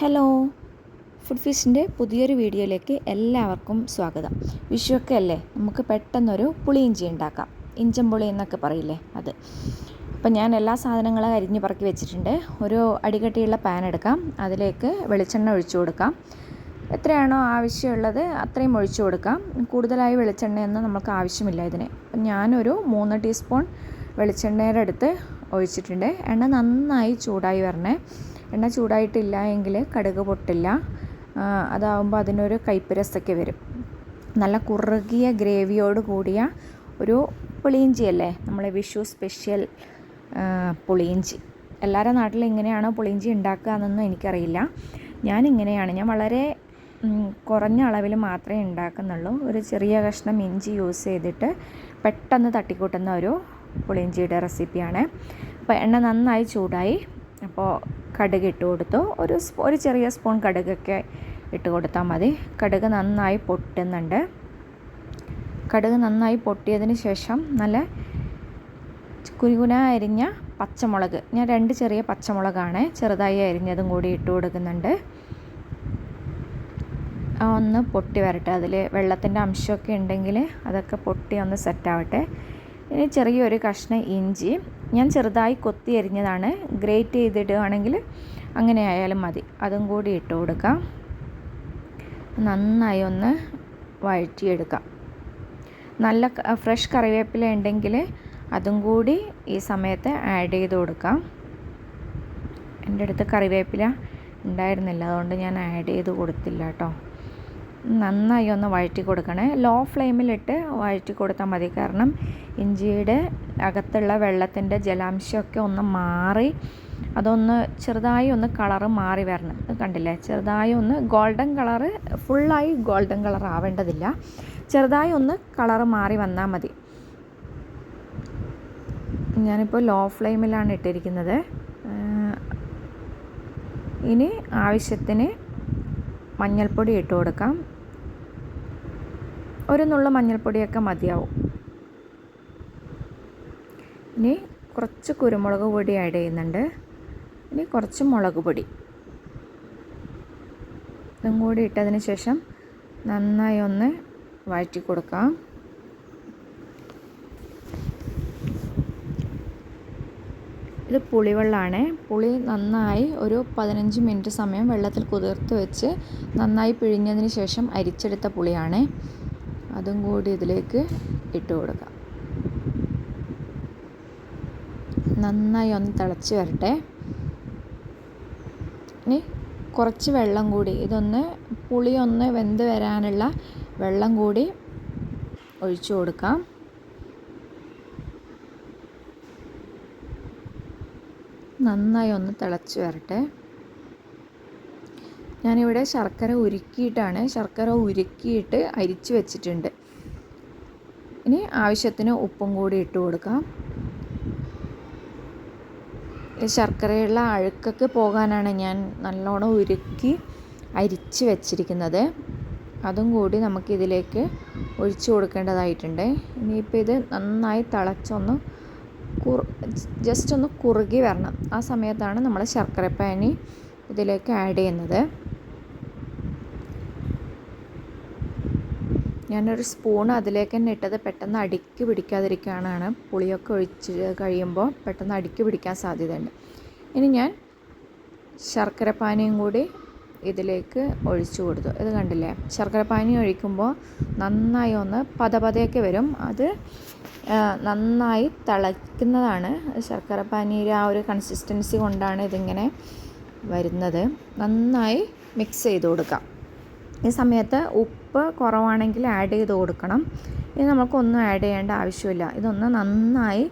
Hello, food ഫീസ്റ്റിൻ്റെ പുതിയൊരു വീഡിയോയിലേക്ക് എല്ലാവർക്കും സ്വാഗതം. വിഷുവൊക്കെ അല്ലേ, നമുക്ക് പെട്ടെന്നൊരു പുളിയിഞ്ചി ഉണ്ടാക്കാം. ഇഞ്ചമ്പുളി എന്നൊക്കെ പറയില്ലേ, അത്. അപ്പം ഞാൻ എല്ലാ സാധനങ്ങളും അരിഞ്ഞ് പറക്കി വെച്ചിട്ടുണ്ട്. ഒരു അടികട്ടിയുള്ള പാൻ എടുക്കാം, അതിലേക്ക് വെളിച്ചെണ്ണ ഒഴിച്ചു കൊടുക്കാം. എത്രയാണോ ആവശ്യമുള്ളത് അത്രയും ഒഴിച്ചു കൊടുക്കാം. കൂടുതലായി വെളിച്ചെണ്ണയൊന്നും നമുക്ക് ആവശ്യമില്ല ഇതിന്. അപ്പം ഞാനൊരു 3 ടീസ്പൂൺ വെളിച്ചെണ്ണയുടെ അടുത്ത് ഒഴിച്ചിട്ടുണ്ട്. എണ്ണ നന്നായി ചൂടായി വരണേ. എണ്ണ ചൂടായിട്ടില്ല എങ്കിൽ കടുക് പൊട്ടില്ല. അതാവുമ്പോൾ അതിനൊരു കയ്പ്പ് രസമൊക്കെ വരും. നല്ല കുറുകിയ ഗ്രേവിയോട് കൂടിയ ഒരു പുളിയിഞ്ചിയല്ലേ, നമ്മളെ വിഷു സ്പെഷ്യൽ പുളിയിഞ്ചി. എല്ലാവരുടെ നാട്ടിൽ ഇങ്ങനെയാണോ പുളിയിഞ്ചി ഉണ്ടാക്കുക എന്നൊന്നും എനിക്കറിയില്ല. ഞാനിങ്ങനെയാണ്, ഞാൻ വളരെ കുറഞ്ഞ അളവിൽ മാത്രമേ ഉണ്ടാക്കുന്നുള്ളൂ. ഒരു ചെറിയ കഷ്ണം ഇഞ്ചി യൂസ് ചെയ്തിട്ട് പെട്ടെന്ന് തട്ടിക്കൂട്ടുന്ന ഒരു പുളിയിഞ്ചിയുടെ റെസിപ്പിയാണ്. അപ്പോൾ എണ്ണ നന്നായി ചൂടായി. അപ്പോൾ കടുക് ഇട്ട് കൊടുത്തു. ഒരു ചെറിയ സ്പൂൺ കടുകൊക്കെ ഇട്ട് കൊടുത്താൽ മതി. കടുക് നന്നായി പൊട്ടുന്നുണ്ട്. കടുക് നന്നായി പൊട്ടിയതിന് ശേഷം നല്ല കുനുകുന അരിഞ്ഞ പച്ചമുളക്, ഞാൻ 2 ചെറിയ പച്ചമുളകാണ് ചെറുതായി അരിഞ്ഞതും കൂടി ഇട്ട് കൊടുക്കുന്നുണ്ട്. ഒന്ന് പൊട്ടി വരട്ടെ. അതിൽ വെള്ളത്തിൻ്റെ അംശമൊക്കെ ഉണ്ടെങ്കിൽ അതൊക്കെ പൊട്ടി ഒന്ന് സെറ്റാവട്ടെ. ഇനി ചെറിയൊരു കഷ്ണം ഇഞ്ചി ഞാൻ ചെറുതായി കൊത്തി അരിഞ്ഞതാണ്. ഗ്രേറ്റ് ചെയ്തിടുകയാണെങ്കിൽ അങ്ങനെ ആയാലും മതി. അതും കൂടി ഇട്ട് കൊടുക്കാം. നന്നായി ഒന്ന് വഴറ്റിയെടുക്കാം. നല്ല ഫ്രഷ് കറിവേപ്പില ഉണ്ടെങ്കിൽ അതും കൂടി ഈ സമയത്ത് ആഡ് ചെയ്ത് കൊടുക്കാം. എൻ്റെ അടുത്ത് കറിവേപ്പില ഉണ്ടായിരുന്നില്ല, അതുകൊണ്ട് ഞാൻ ആഡ് ചെയ്ത് കൊടുത്തില്ല കേട്ടോ. നന്നായി ഒന്ന് വഴറ്റി കൊടുക്കണേ. ലോ ഫ്ലെയിമിലിട്ട് വഴറ്റി കൊടുത്താൽ മതി. കാരണം ഇഞ്ചിയുടെ അകത്തുള്ള വെള്ളത്തിൻ്റെ ജലാംശമൊക്കെ ഒന്ന് മാറി അതൊന്ന് ചെറുതായി ഒന്ന് കളറ് മാറി വരണം. കണ്ടില്ലേ, ചെറുതായി ഒന്ന് ഗോൾഡൻ കളറ്, ഫുള്ളായി ഗോൾഡൻ കളർ ആവേണ്ടതില്ല. ചെറുതായി ഒന്ന് കളറ് മാറി വന്നാൽ മതി. ഞാനിപ്പോൾ ലോ ഫ്ലെയിമിലാണ് ഇട്ടിരിക്കുന്നത്. ഇനി ആവശ്യത്തിന് മഞ്ഞൾപ്പൊടി ഇട്ട് കൊടുക്കാം. ഒരു നുള്ള മഞ്ഞൾപ്പൊടിയൊക്കെ മതിയാവും. ഇനി കുറച്ച് കുരുമുളക് പൊടി ആഡ് ചെയ്യുന്നുണ്ട്. ഇനി കുറച്ച് മുളക് പൊടി, ഇതും കൂടി ഇട്ടതിന് ശേഷം നന്നായി ഒന്ന് വഴറ്റി കൊടുക്കാം. ഇത് പുളിവെള്ളമാണ്. പുളി നന്നായി ഒരു 15 മിനിറ്റ് സമയം വെള്ളത്തിൽ കുതിർത്ത് വെച്ച് നന്നായി പിഴിഞ്ഞതിന് ശേഷം അരിച്ചെടുത്ത പുളിയാണ്. അതും കൂടി ഇതിലേക്ക് ഇട്ട് കൊടുക്കാം. നന്നായി ഒന്ന് തിളച്ച് വരട്ടെ. ഇനി കുറച്ച് വെള്ളം കൂടി, ഇതൊന്ന് പുളി ഒന്ന് വെന്ത് വരാനുള്ള വെള്ളം കൂടി ഒഴിച്ചു കൊടുക്കാം. നന്നായി ഒന്ന് തിളച്ച് വരട്ടെ. ഞാനിവിടെ ശർക്കര ഉരുക്കിയിട്ട് അരിച്ച് വെച്ചിട്ടുണ്ട്. ഇനി ആവശ്യത്തിന് ഉപ്പും കൂടി ഇട്ട് കൊടുക്കാം. ശർക്കരയുള്ള അഴുക്കൊക്കെ പോകാനാണ് ഞാൻ നല്ലോണം ഉരുക്കി അരിച്ച് വെച്ചിരിക്കുന്നത്. അതും കൂടി നമുക്കിതിലേക്ക് ഒഴിച്ചു കൊടുക്കേണ്ടതായിട്ടുണ്ട്. ഇനിയിപ്പോൾ ഇത് നന്നായി തിളച്ചൊന്ന് ജസ്റ്റ് ഒന്ന് കുറുകി വരണം. ആ സമയത്താണ് നമ്മൾ ശർക്കരപ്പാനി ഇതിലേക്ക് ആഡ് ചെയ്യുന്നത്. ഞാനൊരു സ്പൂൺ അതിലേക്ക് തന്നെ ഇട്ടത് പെട്ടെന്ന് അടിക്ക് പിടിക്കാതിരിക്കാനാണ്. പുളിയൊക്കെ ഒഴിച്ച് കഴിയുമ്പോൾ പെട്ടെന്ന് അടിക്ക് പിടിക്കാൻ സാധ്യതയുണ്ട്. ഇനി ഞാൻ ശർക്കരപ്പാനിയും കൂടി ഇതിലേക്ക് ഒഴിച്ചു കൊടുത്തു. ഇത് കണ്ടില്ലേ, ശർക്കരപ്പാനി ഒഴിക്കുമ്പോൾ നന്നായി ഒന്ന് പതപതയൊക്കെ വരും. അത് നന്നായി തിളയ്ക്കുന്നതാണ്. ശർക്കരപ്പാനിയുടെ ആ ഒരു കൺസിസ്റ്റൻസി കൊണ്ടാണ് ഇതിങ്ങനെ വരുന്നത്. നന്നായി മിക്സ് ചെയ്ത് കൊടുക്കാം. ഈ സമയത്ത് ഉപ്പ് കുറവാണെങ്കിൽ ആഡ് ചെയ്ത് കൊടുക്കണം. ഇനി നമുക്കൊന്നും ആഡ് ചെയ്യേണ്ട ആവശ്യമില്ല. ഇതൊന്ന് നന്നായി